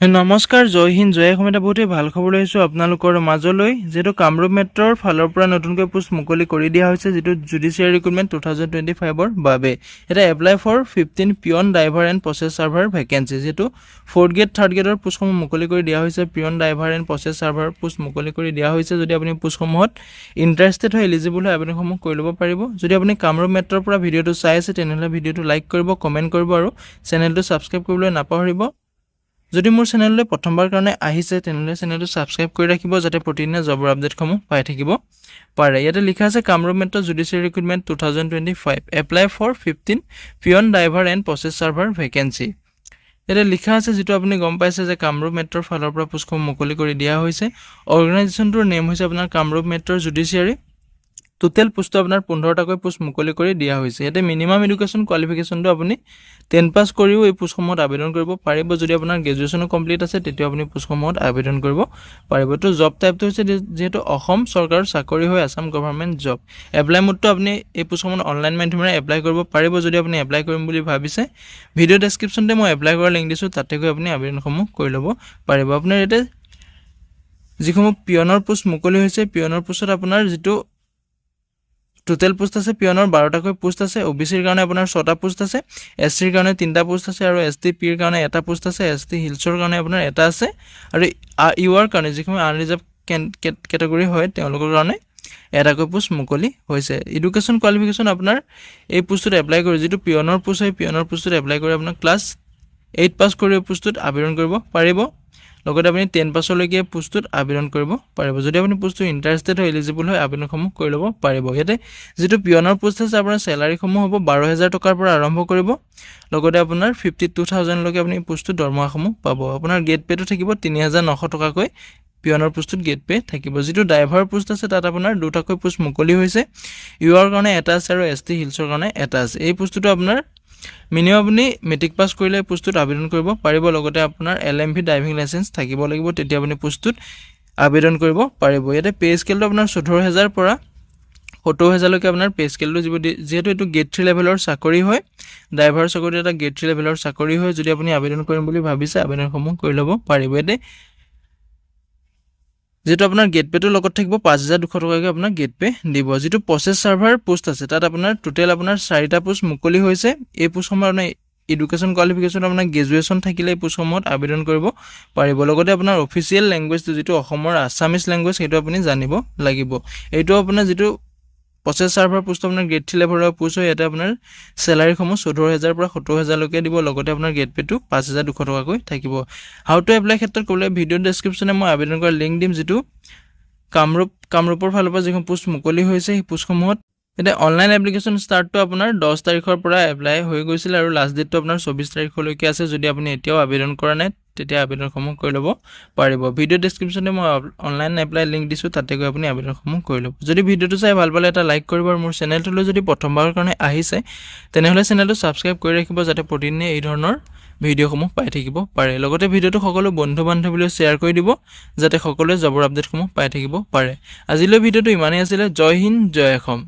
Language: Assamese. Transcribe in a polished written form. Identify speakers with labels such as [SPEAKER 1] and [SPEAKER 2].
[SPEAKER 1] নমস্কাৰ, জয় হিন্দ, জয় অসম। এটা বহুতেই ভাল খবৰ লৈ আহিছোঁ আপোনালোকৰ মাজলৈ। যিহেতু কামৰূপ মেট্ৰৰ ফালৰ পৰা নতুনকৈ পোষ্ট মুকলি কৰি দিয়া হৈছে, যিটো জুডিচিয়াৰী ৰিক্ৰুটমেণ্ট 2025ৰ বাবে। এটা apply for 15 peon driver and process server vacancy. যিহেতু 4th গ্ৰেড 3rd গ্ৰেডৰ পোষ্টসমূহ মুকলি কৰি দিয়া হৈছে। Peon driver and process server post মুকলি কৰি দিয়া হৈছে। যদি আপুনি পোষ্টসমূহত ইণ্টাৰেষ্টেড হয়, এলিজিবল হয়, আবেদনসমূহ কৰি ল'ব পাৰিব। যদি আপুনি কামৰূপ মেট্ৰৰ পৰা ভিডিঅ'টো চাই আছে, তেনেহ'লে ভিডিঅ'টো লাইক কৰিব, কমেণ্ট কৰিব আৰু চেনেলটো ছাবস্ক্ৰাইব কৰিবলৈ নাপাহৰিব। যদি মোৰ চেনেললৈ প্ৰথমবাৰ কাৰণে আহিছে, তেনেহ'লে চেনেলটো ছাবস্ক্ৰাইব কৰি ৰাখিব, যাতে প্ৰতিদিনে জবৰ আপডেটসমূহ পাই থাকিব পাৰে। ইয়াতে লিখা আছে Kamrup metro judiciary recruitment 2025 apply for 15 peon driver and process server vacancy. ইয়াতে লিখা আছে, যিটো আপুনি গম পাইছে যে কামৰূপ মেট্ৰৰ ফালৰ পৰা পোষ্টসমূহ মুকলি কৰি দিয়া হৈছে। অৰ্গেনাইজেশ্যনটোৰ নেম হৈছে আপোনাৰ কামৰূপ মেট্ৰৰ জুডিচিয়াৰী। টোটেল পোষ্ট আপোনাৰ 15টাকৈ পোষ্ট মুকলি কৰি দিয়া হৈছে। ইয়াতে মিনিমাম এডুকেশ্যন কোৱালিফিকেশ্যনটো আপুনি 10 পাছ কৰিও এই পোষ্টসমূহত আবেদন কৰিব পাৰিব। যদি আপোনাৰ গ্ৰেজুৱেশ্যনো কমপ্লিট আছে, তেতিয়া আপুনি পোষ্টসমূহত আবেদন কৰিব পাৰিব। তো জব টাইপটো হৈছে যিহেতু অসম চৰকাৰৰ চাকৰি হয়, আছাম গভৰ্ণমেণ্ট জব। এপ্লাই মোডটো আপুনি এই পোষ্টসমূহত অনলাইন মাধ্যমেৰে এপ্লাই কৰিব পাৰিব। যদি আপুনি এপ্লাই কৰিম বুলি ভাবিছে, ভিডিঅ' ডেছক্ৰিপশ্যনতে মই এপ্লাই কৰাৰ লিংক দিছোঁ, তাতে গৈ আপুনি আবেদনসমূহ কৰি ল'ব পাৰিব। আপোনাৰ ইয়াতে যিসমূহ পিয়নৰ পোষ্ট মুকলি হৈছে, পিয়নৰ পোষ্টত আপোনাৰ যিটো টোটেল পোষ্ট আছে, পিয়নৰ 12টাকৈ পোষ্ট আছে। OBCৰ কাৰণে আপোনাৰ 6টা পোষ্ট আছে, SCৰ কাৰণে 3টা পোষ্ট আছে আৰু ST Pৰ কাৰণে এটা পোষ্ট আছে, ST হিলছৰ কাৰণে আপোনাৰ এটা আছে আৰু UR কাৰণে যিসমূহ আনৰিজাৰ্ভ কেটেগৰী হয়, তেওঁলোকৰ কাৰণে এটাকৈ পোষ্ট মুকলি হৈছে। এডুকেশ্যন কোৱালিফিকেশ্যন আপোনাৰ এই পোষ্টটোত এপ্লাই কৰি, যিটো পিয়নৰ পোষ্ট হয়, পিয়নৰ পোষ্টটোত এপ্লাই কৰি আপোনাৰ ক্লাছ 8 পাছ কৰি পোষ্টটোত আবেদন কৰিব পাৰিব। লগতে আপুনি 10 পাছলৈকে পোষ্টটোত আবেদন কৰিব পাৰিব। যদি আপুনি পোষ্টটো ইণ্টাৰেষ্টেড হয়, এলিজিবল হয়, আবেদনসমূহ কৰি ল'ব পাৰিব। ইয়াতে যিটো পিয়নৰ পোষ্ট আছে, আপোনাৰ চেলাৰীসমূহ হ'ব 12,000 টকাৰ পৰা আৰম্ভ কৰিব। লগতে আপোনাৰ 52,000লৈকে আপুনি পোষ্টটোত দৰমহাসমূহ পাব। আপোনাৰ গেট পে'টো থাকিব 3,900 টকাকৈ। পিয়নৰ পোষ্টটোত গেট পে' থাকিব। যিটো ড্ৰাইভাৰ পোষ্ট আছে, তাত আপোনাৰ 2টাকৈ পোষ্ট মুকলি হৈছে। UR কাৰণে এটা আছে আৰু ST হিলছৰ কাৰণে এটা আছে। এই পোষ্টটো আপোনাৰ মিনিমাম আপুনি মেট্ৰিক পাছ কৰিলে পোষ্টটোত আবেদন কৰিব পাৰিব। লগতে আপোনাৰ LMV ড্ৰাইভিং লাইচেঞ্চ থাকিব লাগিব, তেতিয়া আপুনি পোষ্টটোত আবেদন কৰিব পাৰিব। ইয়াতে পে' স্কেলটো আপোনাৰ 14,000 পৰা 70,000লৈকে আপোনাৰ পে' স্কেলটো যিহেতু এইটো গেট 3 লেভেলৰ চাকৰি হয়, ড্ৰাইভাৰ চাকৰিটো এটা গেট 3 লেভেলৰ চাকৰি হয়। যদি আপুনি আবেদন কৰিম বুলি ভাবিছে, আবেদনসমূহ কৰি ল'ব পাৰিব। ইয়াতে যিটো আপোনাৰ গেট পে'টোৰ লগত থাকিব 5,200 টকাকৈ আপোনাৰ গেট পে' দিব। যিটো প্ৰচেছ ছাৰ্ভাৰ পোষ্ট আছে, তাত আপোনাৰ টোটেল আপোনাৰ 4টা পোষ্ট মুকলি হৈছে। এই পোষ্টসমূহত আপোনাৰ এডুকেশ্যন কোৱালিফিকেশ্যন আপোনাৰ গ্ৰেজুৱেশ্যন থাকিলে এই পোষ্টসমূহত আবেদন কৰিব পাৰিব। লগতে আপোনাৰ অফিচিয়েল লেংগুৱেজটো যিটো অসমৰ আছামিজ লেংগুৱেজ, সেইটো আপুনি জানিব লাগিব। এইটো আপোনাৰ যিটো প্ৰচেছ ছাৰ্ভাৰ পোষ্ট আপোনাৰ গেট 3 লেভেলৰ পোষ্ট হয়, ইয়াতে আপোনাৰ চেলাৰীসমূহ 14,000 পৰা 70,000লৈকে দিব। লগতে আপোনাৰ গেট পে'টো 5,200 টকাকৈ থাকিব। হাউ টু এপ্লাই ক্ষেত্ৰত ক'বলৈ ভিডিঅ' ডেছক্ৰিপশ্যনে মই আবেদন কৰাৰ লিংক দিম, যিটো কামৰূপৰ ফালৰ পৰা যিখন পোষ্ট মুকলি হৈছে, সেই পোষ্টসমূহত এতিয়া অনলাইন এপ্লিকেশ্যন ষ্টাৰ্টটো আপোনাৰ 10 তাৰিখৰ পৰা এপ্লাই হৈ গৈছিল আৰু লাষ্ট ডেটটো আপোনাৰ 24 তাৰিখলৈকে আছে। যদি আপুনি এতিয়াও আবেদন কৰা নাই, তেতিয়া আবেদনসমূহ কৰি ল'ব পাৰিব। ভিডিঅ' ডেছক্ৰিপশ্যনে মই অনলাইন এপ্লাই লিংক দিছোঁ, তাতে গৈ আপুনি আবেদনসমূহ কৰি ল'ব। যদি ভিডিঅ'টো চাই ভাল পালে, এটা লাইক কৰিব আৰু মোৰ চেনেলটোলৈ যদি প্ৰথমবাৰৰ কাৰণে আহিছে, তেনেহ'লে চেনেলটো ছাবস্ক্ৰাইব কৰি ৰাখিব, যাতে প্ৰতিদিনে এই ধৰণৰ ভিডিঅ'সমূহ পাই থাকিব পাৰে। লগতে ভিডিঅ'টো সকলো বন্ধু বান্ধৱীলৈ শ্বেয়াৰ কৰি দিব, যাতে সকলোৱে জবৰ আপডেটসমূহ পাই থাকিব পাৰে। আজিলৈ ভিডিঅ'টো ইমানেই আছিলে। জয় হিন্দ, জয় অসম।